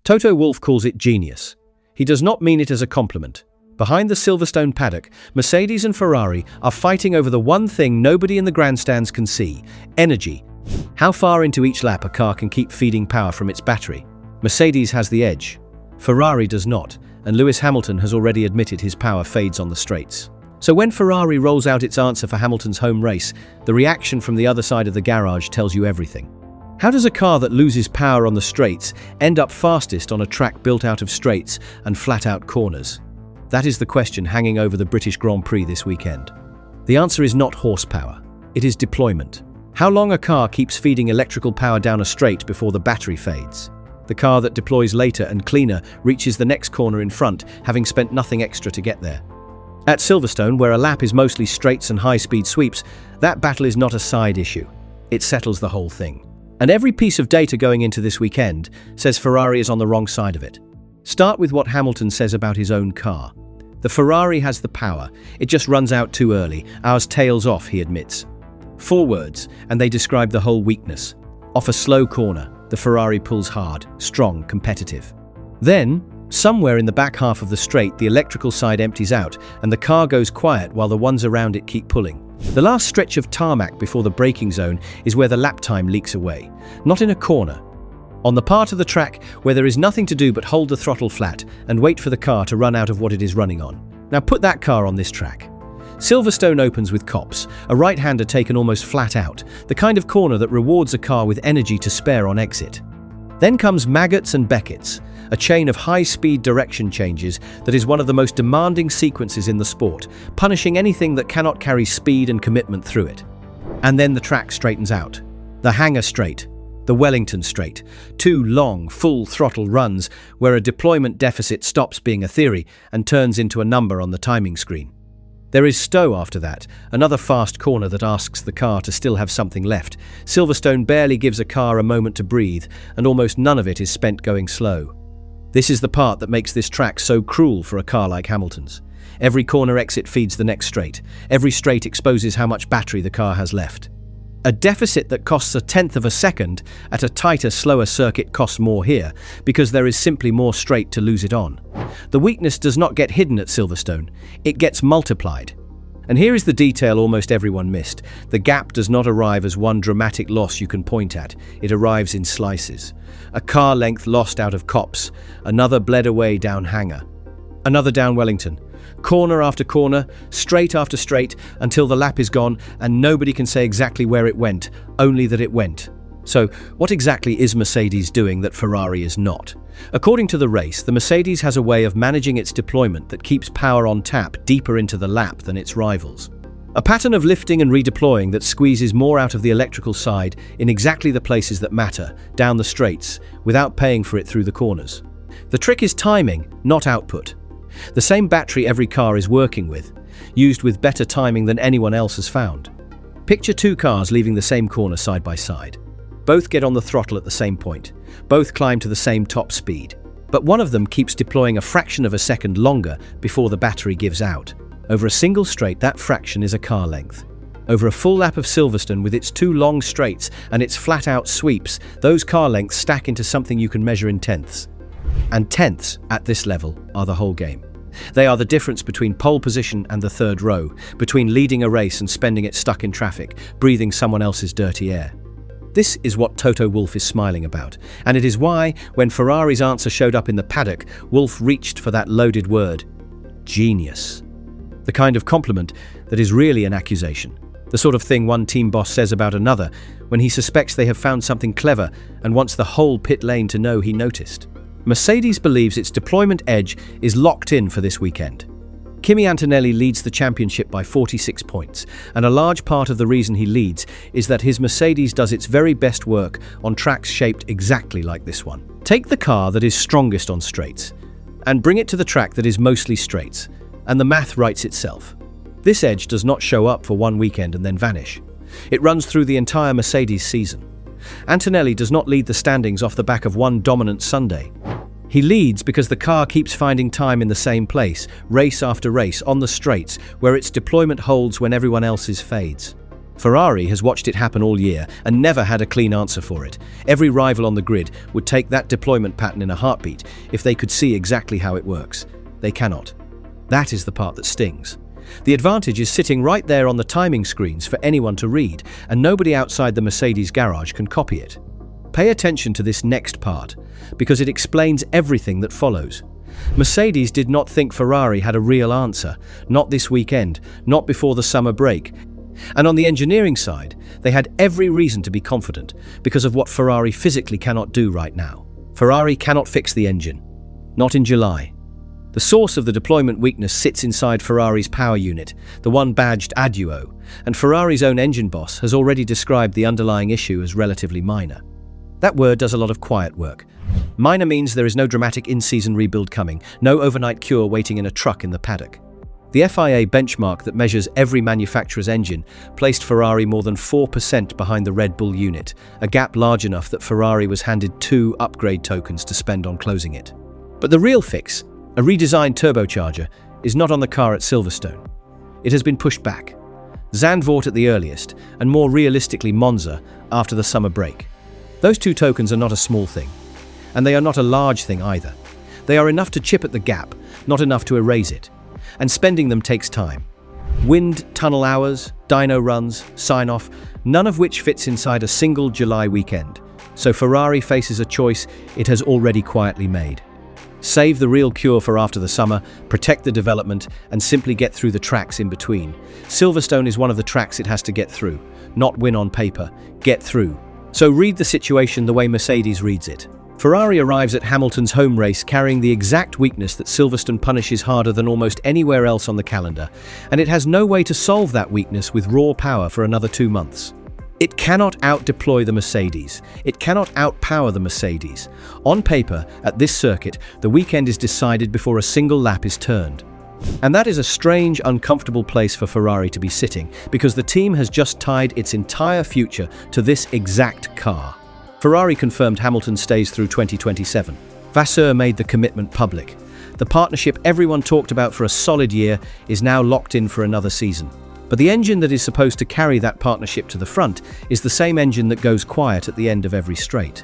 Toto Wolff calls it genius. He does not mean it as a compliment. Behind the Silverstone paddock, Mercedes and Ferrari are fighting over the one thing nobody in the grandstands can see: energy. How far into each lap a car can keep feeding power from its battery. Mercedes has the edge. Ferrari does not, and Lewis Hamilton has already admitted his power fades on the straights. So when Ferrari rolls out its answer for Hamilton's home race, the reaction from the other side of the garage tells you everything. How does a car that loses power on the straights end up fastest on a track built out of straights and flat-out corners? That is the question hanging over the British Grand Prix this weekend. The answer is not horsepower. It is deployment. How long a car keeps feeding electrical power down a straight before the battery fades. The car that deploys later and cleaner reaches the next corner in front, having spent nothing extra to get there. At Silverstone, where a lap is mostly straights and high-speed sweeps, that battle is not a side issue. It settles the whole thing. And every piece of data going into this weekend says Ferrari is on the wrong side of it. Start with what Hamilton says about his own car. The Ferrari has the power. It just runs out too early. Ours tails off, he admits. 4 words, and they describe the whole weakness. Off a slow corner, the Ferrari pulls hard, strong, competitive. Then, somewhere in the back half of the straight, the electrical side empties out, and the car goes quiet while the ones around it keep pulling. The last stretch of tarmac before the braking zone is where the lap time leaks away, not in a corner. On the part of the track where there is nothing to do but hold the throttle flat and wait for the car to run out of what it is running on. Now put that car on this track. Silverstone opens with Copse, a right-hander taken almost flat out, the kind of corner that rewards a car with energy to spare on exit. Then comes Maggots and Beckett's, a chain of high-speed direction changes that is one of the most demanding sequences in the sport, punishing anything that cannot carry speed and commitment through it. And then the track straightens out. The Hangar Straight, the Wellington Straight, 2 long, full-throttle runs where a deployment deficit stops being a theory and turns into a number on the timing screen. There is Stowe after that, another fast corner that asks the car to still have something left. Silverstone barely gives a car a moment to breathe, and almost none of it is spent going slow. This is the part that makes this track so cruel for a car like Hamilton's. Every corner exit feeds the next straight. Every straight exposes how much battery the car has left. A deficit that costs 1/10 of a second at a tighter, slower circuit costs more here, because there is simply more straight to lose it on. The weakness does not get hidden at Silverstone, it gets multiplied. And here is the detail almost everyone missed. The gap does not arrive as one dramatic loss you can point at, it arrives in slices. A car length lost out of Copse, another bled away down Hangar, another down Wellington. Corner after corner, straight after straight, until the lap is gone and nobody can say exactly where it went, only that it went. So, what exactly is Mercedes doing that Ferrari is not? According to the race, the Mercedes has a way of managing its deployment that keeps power on tap deeper into the lap than its rivals. A pattern of lifting and redeploying that squeezes more out of the electrical side in exactly the places that matter, down the straights, without paying for it through the corners. The trick is timing, not output. The same battery every car is working with, used with better timing than anyone else has found. Picture 2 cars leaving the same corner side by side. Both get on the throttle at the same point. Both climb to the same top speed. But one of them keeps deploying a fraction of a second longer before the battery gives out. Over a single straight, that fraction is a car length. Over a full lap of Silverstone with its 2 long straights and its flat-out sweeps, those car lengths stack into something you can measure in tenths. And tenths, at this level, are the whole game. They are the difference between pole position and the 3rd row, between leading a race and spending it stuck in traffic, breathing someone else's dirty air. This is what Toto Wolff is smiling about, and it is why, when Ferrari's answer showed up in the paddock, Wolff reached for that loaded word: genius. The kind of compliment that is really an accusation. The sort of thing one team boss says about another when he suspects they have found something clever and wants the whole pit lane to know he noticed. Mercedes believes its deployment edge is locked in for this weekend. Kimi Antonelli leads the championship by 46 points, and a large part of the reason he leads is that his Mercedes does its very best work on tracks shaped exactly like this one. Take the car that is strongest on straights, and bring it to the track that is mostly straights, and the math writes itself. This edge does not show up for one weekend and then vanish. It runs through the entire Mercedes season. Antonelli does not lead the standings off the back of one dominant Sunday. He leads because the car keeps finding time in the same place, race after race, on the straights, where its deployment holds when everyone else's fades. Ferrari has watched it happen all year and never had a clean answer for it. Every rival on the grid would take that deployment pattern in a heartbeat if they could see exactly how it works. They cannot. That is the part that stings. The advantage is sitting right there on the timing screens for anyone to read, and nobody outside the Mercedes garage can copy it. Pay attention to this next part, because it explains everything that follows. Mercedes did not think Ferrari had a real answer, not this weekend, not before the summer break. And on the engineering side, they had every reason to be confident because of what Ferrari physically cannot do right now. Ferrari cannot fix the engine. Not in July. The source of the deployment weakness sits inside Ferrari's power unit, the one badged Adduo, and Ferrari's own engine boss has already described the underlying issue as relatively minor. That word does a lot of quiet work. Minor means there is no dramatic in-season rebuild coming, no overnight cure waiting in a truck in the paddock. The FIA benchmark that measures every manufacturer's engine placed Ferrari more than 4% behind the Red Bull unit, a gap large enough that Ferrari was handed 2 upgrade tokens to spend on closing it. But the real fix, a redesigned turbocharger, is not on the car at Silverstone. It has been pushed back. Zandvoort at the earliest, and more realistically Monza after the summer break. Those 2 tokens are not a small thing, and they are not a large thing either. They are enough to chip at the gap, not enough to erase it. And spending them takes time. Wind, tunnel hours, dyno runs, sign-off, none of which fits inside a single July weekend. So Ferrari faces a choice it has already quietly made. Save the real cure for after the summer, protect the development, and simply get through the tracks in between. Silverstone is one of the tracks it has to get through, not win on paper, get through. So read the situation the way Mercedes reads it. Ferrari arrives at Hamilton's home race carrying the exact weakness that Silverstone punishes harder than almost anywhere else on the calendar, and it has no way to solve that weakness with raw power for another 2 months. It cannot out-deploy the Mercedes. It cannot outpower the Mercedes. On paper, at this circuit, the weekend is decided before a single lap is turned. And that is a strange, uncomfortable place for Ferrari to be sitting, because the team has just tied its entire future to this exact car. Ferrari confirmed Hamilton stays through 2027. Vasseur made the commitment public. The partnership everyone talked about for a solid year is now locked in for another season. But the engine that is supposed to carry that partnership to the front is the same engine that goes quiet at the end of every straight.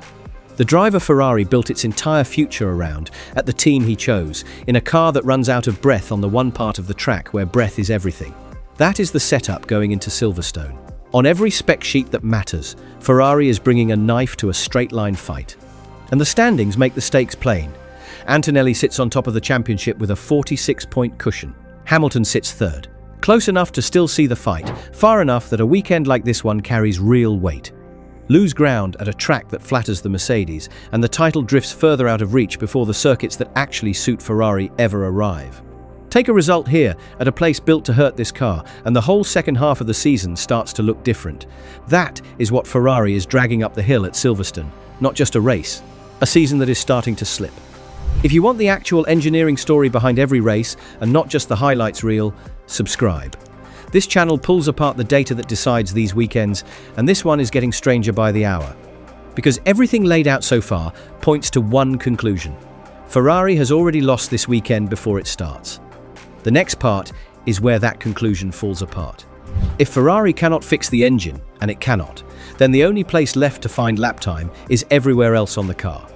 The driver Ferrari built its entire future around, at the team he chose, in a car that runs out of breath on the one part of the track where breath is everything. That is the setup going into Silverstone. On every spec sheet that matters, Ferrari is bringing a knife to a straight-line fight. And the standings make the stakes plain. Antonelli sits on top of the championship with a 46-point cushion. Hamilton sits third. Close enough to still see the fight, far enough that a weekend like this one carries real weight. Lose ground at a track that flatters the Mercedes, and the title drifts further out of reach before the circuits that actually suit Ferrari ever arrive. Take a result here at a place built to hurt this car, and the whole second half of the season starts to look different. That is what Ferrari is dragging up the hill at Silverstone, not just a race, a season that is starting to slip. If you want the actual engineering story behind every race, and not just the highlights reel, subscribe. This channel pulls apart the data that decides these weekends, and this one is getting stranger by the hour. Because everything laid out so far points to one conclusion. Ferrari has already lost this weekend before it starts. The next part is where that conclusion falls apart. If Ferrari cannot fix the engine, and it cannot, then the only place left to find lap time is everywhere else on the car.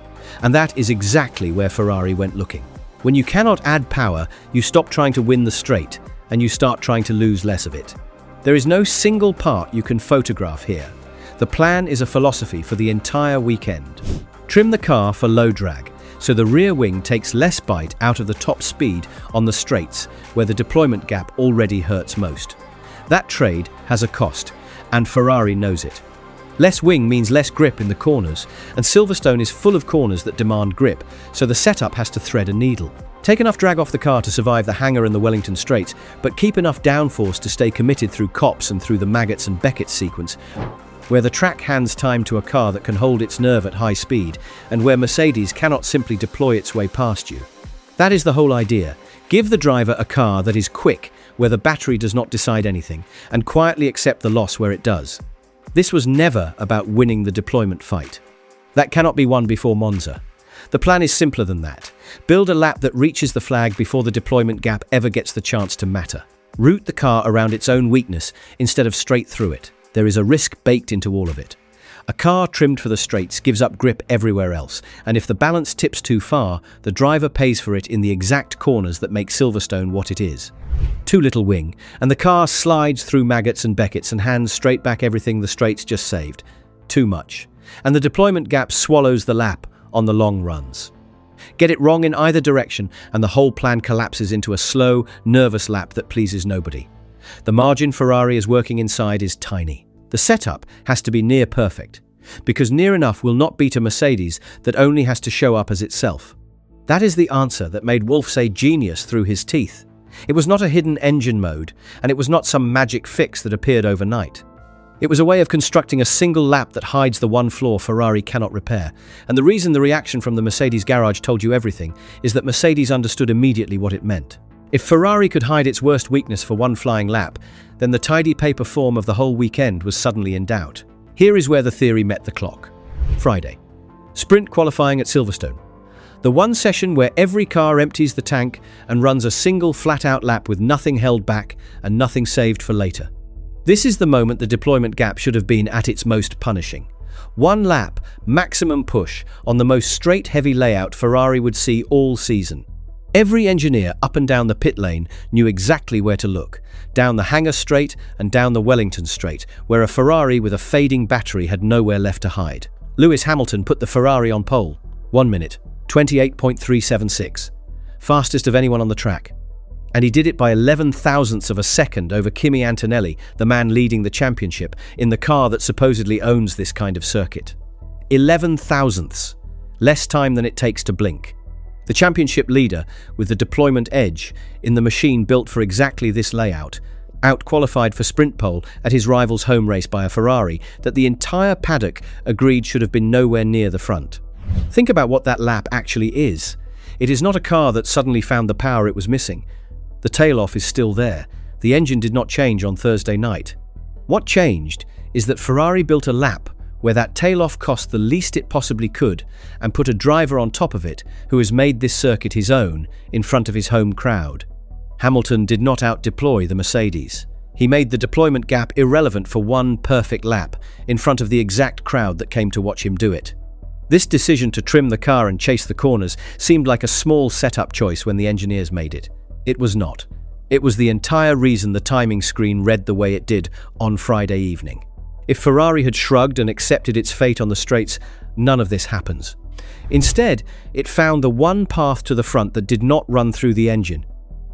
And that is exactly where Ferrari went looking. When you cannot add power, you stop trying to win the straight, and you start trying to lose less of it. There is no single part you can photograph here. The plan is a philosophy for the entire weekend. Trim the car for low drag, so the rear wing takes less bite out of the top speed on the straights, where the deployment gap already hurts most. That trade has a cost, and Ferrari knows it. Less wing means less grip in the corners, and Silverstone is full of corners that demand grip, so the setup has to thread a needle. Take enough drag off the car to survive the Hangar and the Wellington Straights, but keep enough downforce to stay committed through Copse and through the Maggots and Beckett sequence, where the track hands time to a car that can hold its nerve at high speed, and where Mercedes cannot simply deploy its way past you. That is the whole idea. Give the driver a car that is quick, where the battery does not decide anything, and quietly accept the loss where it does. This was never about winning the deployment fight. That cannot be won before Monza. The plan is simpler than that. Build a lap that reaches the flag before the deployment gap ever gets the chance to matter. Route the car around its own weakness instead of straight through it. There is a risk baked into all of it. A car trimmed for the straights gives up grip everywhere else, and if the balance tips too far, the driver pays for it in the exact corners that make Silverstone what it is. Too little wing, and the car slides through maggots and beckets and hands straight back everything the straights just saved. Too much. And the deployment gap swallows the lap on the long runs. Get it wrong in either direction, and the whole plan collapses into a slow, nervous lap that pleases nobody. The margin Ferrari is working inside is tiny. The setup has to be near perfect, because near enough will not beat a Mercedes that only has to show up as itself. That is the answer that made Wolff say genius through his teeth. It was not a hidden engine mode, and it was not some magic fix that appeared overnight. It was a way of constructing a single lap that hides the one flaw Ferrari cannot repair. And the reason the reaction from the Mercedes garage told you everything is that Mercedes understood immediately what it meant. If Ferrari could hide its worst weakness for one flying lap, then the tidy paper form of the whole weekend was suddenly in doubt. Here is where the theory met the clock. Friday. Sprint qualifying at Silverstone. The one session where every car empties the tank and runs a single flat-out lap with nothing held back and nothing saved for later. This is the moment the deployment gap should have been at its most punishing. One lap, maximum push, on the most straight heavy layout Ferrari would see all season. Every engineer up and down the pit lane knew exactly where to look, down the Hangar Straight and down the Wellington Straight, where a Ferrari with a fading battery had nowhere left to hide. Lewis Hamilton put the Ferrari on pole. 1 minute, 28.376. Fastest of anyone on the track. And he did it by 11 thousandths of a second over Kimi Antonelli, the man leading the championship, in the car that supposedly owns this kind of circuit. 11 thousandths. Less time than it takes to blink. The championship leader, with the deployment edge, in the machine built for exactly this layout, out-qualified for sprint pole at his rival's home race by a Ferrari that the entire paddock agreed should have been nowhere near the front. Think about what that lap actually is. It is not a car that suddenly found the power it was missing. The tail-off is still there. The engine did not change on Thursday night. What changed is that Ferrari built a lap where that tail-off cost the least it possibly could and put a driver on top of it who has made this circuit his own in front of his home crowd. Hamilton did not out-deploy the Mercedes. He made the deployment gap irrelevant for one perfect lap in front of the exact crowd that came to watch him do it. This decision to trim the car and chase the corners seemed like a small setup choice when the engineers made it. It was not. It was the entire reason the timing screen read the way it did on Friday evening. If Ferrari had shrugged and accepted its fate on the straights, none of this happens. Instead, it found the one path to the front that did not run through the engine.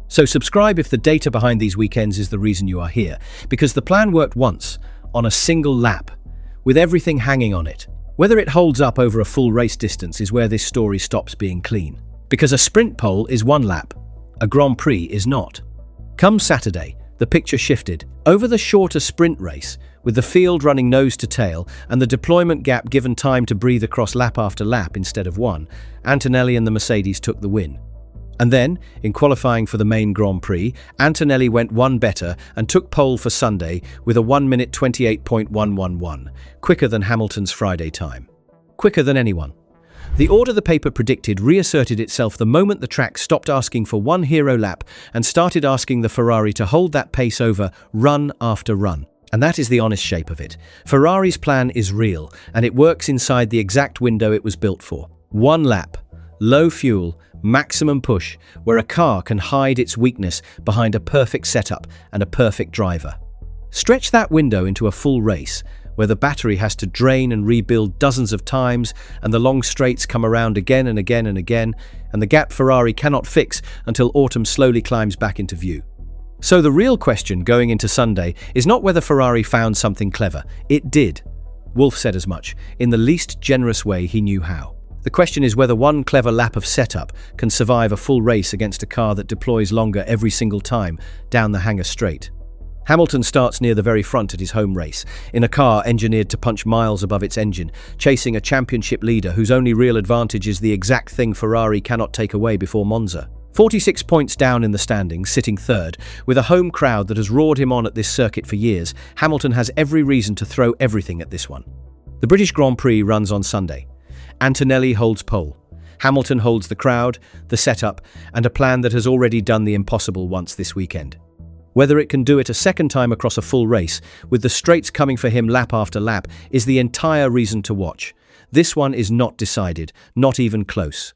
So subscribe if the data behind these weekends is the reason you are here, because the plan worked once, on a single lap, with everything hanging on it. Whether it holds up over a full race distance is where this story stops being clean. Because a sprint pole is one lap, a Grand Prix is not. Come Saturday, the picture shifted. Over the shorter sprint race, with the field running nose to tail and the deployment gap given time to breathe across lap after lap instead of one, Antonelli and the Mercedes took the win. And then, in qualifying for the main Grand Prix, Antonelli went one better and took pole for Sunday with a 1 minute 28.111, quicker than Hamilton's Friday time. Quicker than anyone. The order the paper predicted reasserted itself the moment the track stopped asking for one hero lap and started asking the Ferrari to hold that pace over run after run. And that is the honest shape of it. Ferrari's plan is real, and it works inside the exact window it was built for. One lap, low fuel, maximum push, where a car can hide its weakness behind a perfect setup and a perfect driver. Stretch that window into a full race, where the battery has to drain and rebuild dozens of times, and the long straights come around again and again and again, and the gap Ferrari cannot fix until autumn slowly climbs back into view. So the real question going into Sunday is not whether Ferrari found something clever. It did. Wolff said as much, in the least generous way he knew how. The question is whether one clever lap of setup can survive a full race against a car that deploys longer every single time down the Hangar Straight. Hamilton starts near the very front at his home race, in a car engineered to punch miles above its engine, chasing a championship leader whose only real advantage is the exact thing Ferrari cannot take away before Monza. 46 points down in the standings, sitting third, with a home crowd that has roared him on at this circuit for years, Hamilton has every reason to throw everything at this one. The British Grand Prix runs on Sunday. Antonelli holds pole. Hamilton holds the crowd, the setup, and a plan that has already done the impossible once this weekend. Whether it can do it a second time across a full race, with the straights coming for him lap after lap, is the entire reason to watch. This one is not decided, not even close.